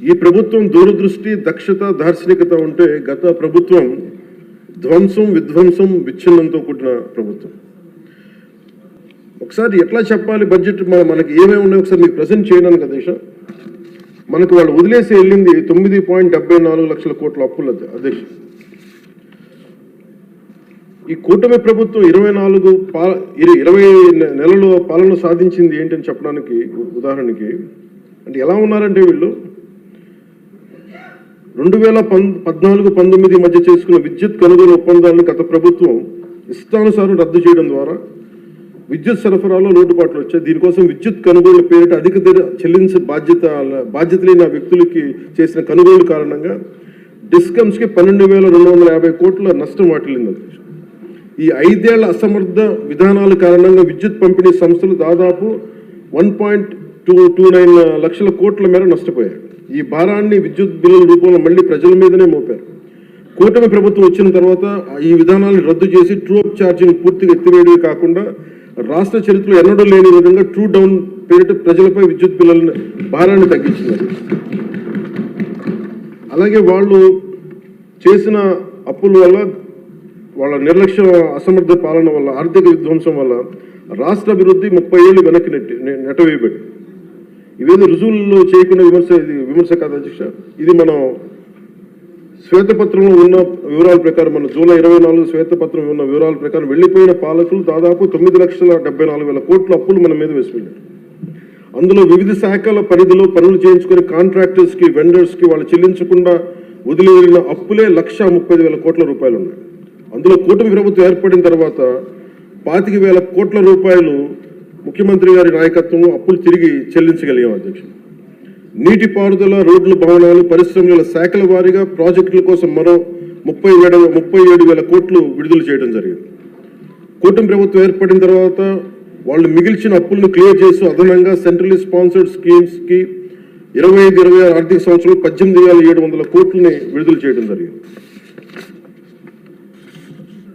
ఈ ప్రభుత్వం దూరదృష్టి, దక్షత, దార్శనికత ఉంటే గత ప్రభుత్వం ధ్వంసం, విధ్వంసం, విచ్ఛిన్నంతో కూడిన ప్రభుత్వం. ఒకసారి ఎట్లా చెప్పాలి బడ్జెట్ మనకి ఏమేమి ఉన్నాయో ఒకసారి మీకు ప్రజెంట్ చేయడానికి అధ్యక్ష. మనకు వాళ్ళు వదిలేసి వెళ్ళింది 9.74 లక్షల కోట్ల అప్పులు అధ్యక్ష. ఈ కూటమి ప్రభుత్వం 20 నెలలు పాలన సాధించింది ఏంటని చెప్పడానికి ఉదాహరణకి అంటే ఎలా ఉన్నారంటే వీళ్ళు 2014-19 మధ్య చేసుకున్న విద్యుత్ కొనుగోలు ఒప్పందాలను గత ప్రభుత్వం ఇష్టానుసారం రద్దు చేయడం ద్వారా విద్యుత్ సరఫరాలో లోటుపాట్లు వచ్చాయి. దీనికోసం విద్యుత్ కొనుగోలు పేరిట అధిక ధర చెల్లించే బాధ్యత లేని వ్యక్తులకి చేసిన కొనుగోలు కారణంగా డిస్కమ్స్కి 12,250 కోట్ల నష్టం వాటిల్లింది. ఈ 5 ఏళ్ల అసమర్థ విధానాల కారణంగా విద్యుత్ పంపిణీ సంస్థలు దాదాపు 1.29 లక్షల కోట్ల మేర నష్టపోయాయి. ఈ భారాన్ని విద్యుత్ బిల్లుల రూపంలో మళ్ళీ ప్రజల మీదనే మోపారు. కూటమి ప్రభుత్వం వచ్చిన తర్వాత ఈ విధానాన్ని రద్దు చేసి ట్రూ అప్ ఛార్జీని పూర్తిగా ఎత్తివేయడమే కాకుండా రాష్ట్ర చరిత్రలో ఎన్నడూ లేని విధంగా ట్రూ డౌన్ పేరిట ప్రజలపై విద్యుత్ బిల్లుల భారాన్ని తగ్గించినారు. అలాగే వాళ్ళు చేసిన అప్పుల వల్ల, వాళ్ళ నిర్లక్ష్య అసమర్థ పాలన వల్ల, ఆర్థిక విధ్వంసం వల్ల రాష్ట్ర అభివృద్ధి 30 ఏళ్ళు వెనక్కి నెట్టవేయబడి ఇవేదో రుజువుల్లో చేయకుండా విమర్శ కాదు అధ్యక్ష. ఇది మనం శ్వేతపత్రంలో ఉన్న వివరాల ప్రకారం, మన జూలై 24 శ్వేతపత్రం ఉన్న వివరాల ప్రకారం వెళ్లిపోయిన పాలకులు దాదాపు 9,74,000 కోట్ల అప్పులు మన మీద వేసిపోయారు. అందులో వివిధ శాఖల పరిధిలో పనులు చేయించుకుని కాంట్రాక్టర్స్కి, వెండర్స్కి వాళ్ళు చెల్లించకుండా వదిలివెళ్ళిన అప్పులే 1,30,000 కోట్ల రూపాయలు ఉన్నాయి. అందులో కూటమి ప్రభుత్వం ఏర్పడిన తర్వాత 25,000 కోట్ల రూపాయలు ముఖ్యమంత్రి గారి నాయకత్వంలో అప్పులు తిరిగి చెల్లించగలిగాం అధ్యక్షుడు. నీటిపారుదల, రోడ్లు, భవనాలు, పరిశ్రమల శాఖల వారీగా ప్రాజెక్టుల కోసం మరో 37,000 కోట్లు విడుదల చేయడం జరిగింది. కూటమి ప్రభుత్వం ఏర్పడిన తర్వాత వాళ్ళు మిగిల్చిన అప్పులను క్లియర్ చేస్తూ అదనంగా సెంట్రల్లీ స్పాన్సర్డ్ స్కీమ్స్కి 25-26 ఆర్థిక సంవత్సరంలో 18,700 కోట్లని విడుదల చేయడం జరిగింది.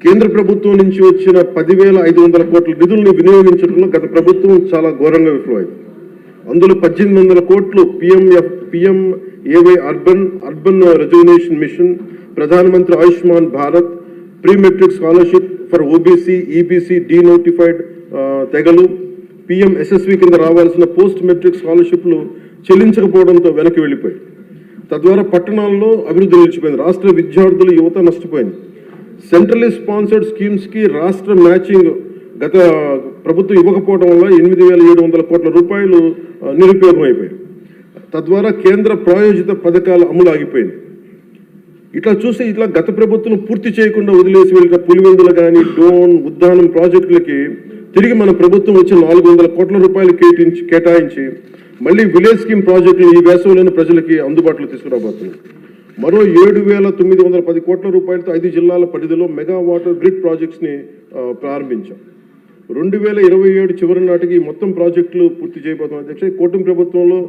కేంద్ర ప్రభుత్వం నుంచి వచ్చిన 10,500 కోట్ల నిధులను వినియోగించడంలో గత ప్రభుత్వం చాలా ఘోరంగా విఫలమైంది. అందులో 1,800 కోట్లు PMAY అర్బన్ రెజ్యువనేషన్ మిషన్, ప్రధానమంత్రి Ayushman Bharat, pre matric scholarship for OBC, EBC, denotified తెగలు, PMSSV కింద రావాల్సిన పోస్ట్ మెట్రిక్ స్కాలర్షిప్లు చెల్లించకపోవడంతో వెనక్కి వెళ్ళిపోయాయి. తద్వారా పట్టణాల్లో అభివృద్ధి నిలిచిపోయింది. రాష్ట్ర విద్యార్థులు, యువత నష్టపోయింది. సెంట్రల్లీ స్పాన్సర్డ్ స్కీమ్స్కి రాష్ట్ర మ్యాచింగ్ గత ప్రభుత్వం ఇవ్వకపోవడం వల్ల 8,700 కోట్ల రూపాయలు నిరుపయోగం అయిపోయాయి. తద్వారా కేంద్ర ప్రాయోజిత పథకాల అమలు ఆగిపోయింది. ఇట్లా గత ప్రభుత్వం పూర్తి చేయకుండా వదిలేసి వెళ్ళిన పులివెందులు కానీ, డోన్, ఉద్దానం ప్రాజెక్టులకి తిరిగి మన ప్రభుత్వం వచ్చి 400 కోట్ల రూపాయలు కేటాయించి మళ్ళీ విలేజ్ స్కీమ్ ప్రాజెక్టులు ఈ వేసవిలోని ప్రజలకి అందుబాటులో తీసుకురాబోతున్నాయి. మరో 7,910 కోట్ల రూపాయలతో 5 జిల్లాల పరిధిలో మెగా వాటర్ గ్రిడ్ ప్రాజెక్ట్స్ని ప్రారంభించాం. 2027 చివరి నాటికి మొత్తం ప్రాజెక్టులు పూర్తి చేయబోతున్నాం అధ్యక్ష. కూటమి ప్రభుత్వంలో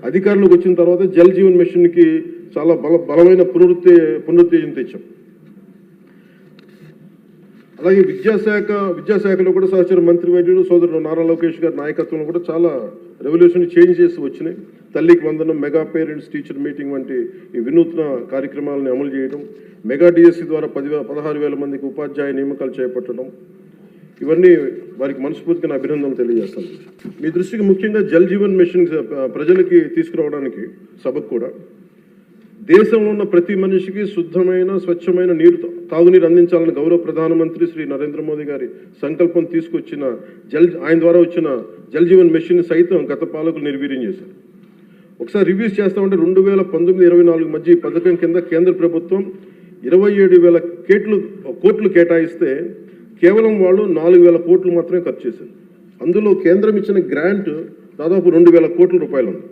అధికారంలోకి వచ్చిన తర్వాత జల్ జీవన్ మిషన్కి చాలా బలమైన పునరుత్తేజం తెచ్చాం. అలాగే విద్యాశాఖలో కూడా సహచర మంత్రి వైద్యుడు సోదరుడు నారా లోకేష్ గారి నాయకత్వంలో కూడా చాలా రెవల్యూషన్ చేంజ్ చేసి వచ్చినాయి. తల్లికి వందనం, మెగా పేరెంట్స్ టీచర్ మీటింగ్ వంటి ఈ వినూత్న కార్యక్రమాలను అమలు చేయడం, మెగా DSC ద్వారా 16,000 మందికి ఉపాధ్యాయ నియామకాలు చేపట్టడం, ఇవన్నీ వారికి మనస్ఫూర్తిగా అభినందనలు తెలియజేస్తాను. మీ దృష్టికి ముఖ్యంగా జల్ జీవన్ మిషన్ ప్రజలకి తీసుకురావడానికి సభకు కూడా దేశంలో ఉన్న ప్రతి మనిషికి శుద్ధమైన, స్వచ్ఛమైన తాగునీరు అందించాలని గౌరవ ప్రధానమంత్రి శ్రీ నరేంద్ర మోదీ గారి సంకల్పం తీసుకొచ్చిన ఆయన ద్వారా వచ్చిన జల్ జీవన్ మిషన్ సైతం గత పాలకులు నిర్వీర్యం చేశారు. ఒకసారి రివ్యూస్ చేస్తామంటే 2019-24 మధ్య ఈ పథకం కింద కేంద్ర ప్రభుత్వం 27,000 కోట్లు కేటాయిస్తే కేవలం వాళ్ళు 4,000 కోట్లు మాత్రమే ఖర్చు చేశారు. అందులో కేంద్రం ఇచ్చిన గ్రాంట్ దాదాపు 2,000 కోట్ల రూపాయలు ఉంది.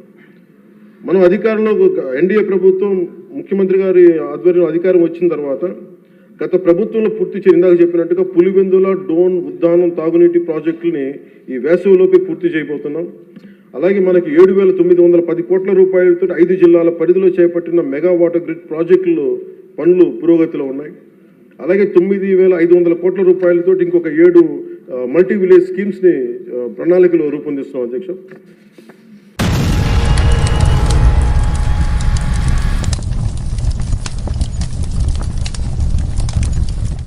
మనం అధికారంలో ఎన్డీఏ ప్రభుత్వం ముఖ్యమంత్రి గారి ఆధ్వర్యంలో అధికారం వచ్చిన తర్వాత గత ప్రభుత్వంలో ఇందాక చెప్పినట్టుగా పులివెందుల, డోన్, ఉద్దానం తాగునీటి ప్రాజెక్టులని ఈ వేసవిలోపే పూర్తి చేయబోతున్నాం. అలాగే మనకి 7,910 కోట్ల రూపాయలతో 5 జిల్లాల పరిధిలో చేపట్టిన మెగా వాటర్ గ్రిడ్ ప్రాజెక్టులు పనులు పురోగతిలో ఉన్నాయి. అలాగే 9,500 కోట్ల రూపాయలతో ఇంకొక 7 మల్టీ విలేజ్ స్కీమ్స్ని ప్రణాళికలో రూపొందిస్తున్నాం అధ్యక్ష.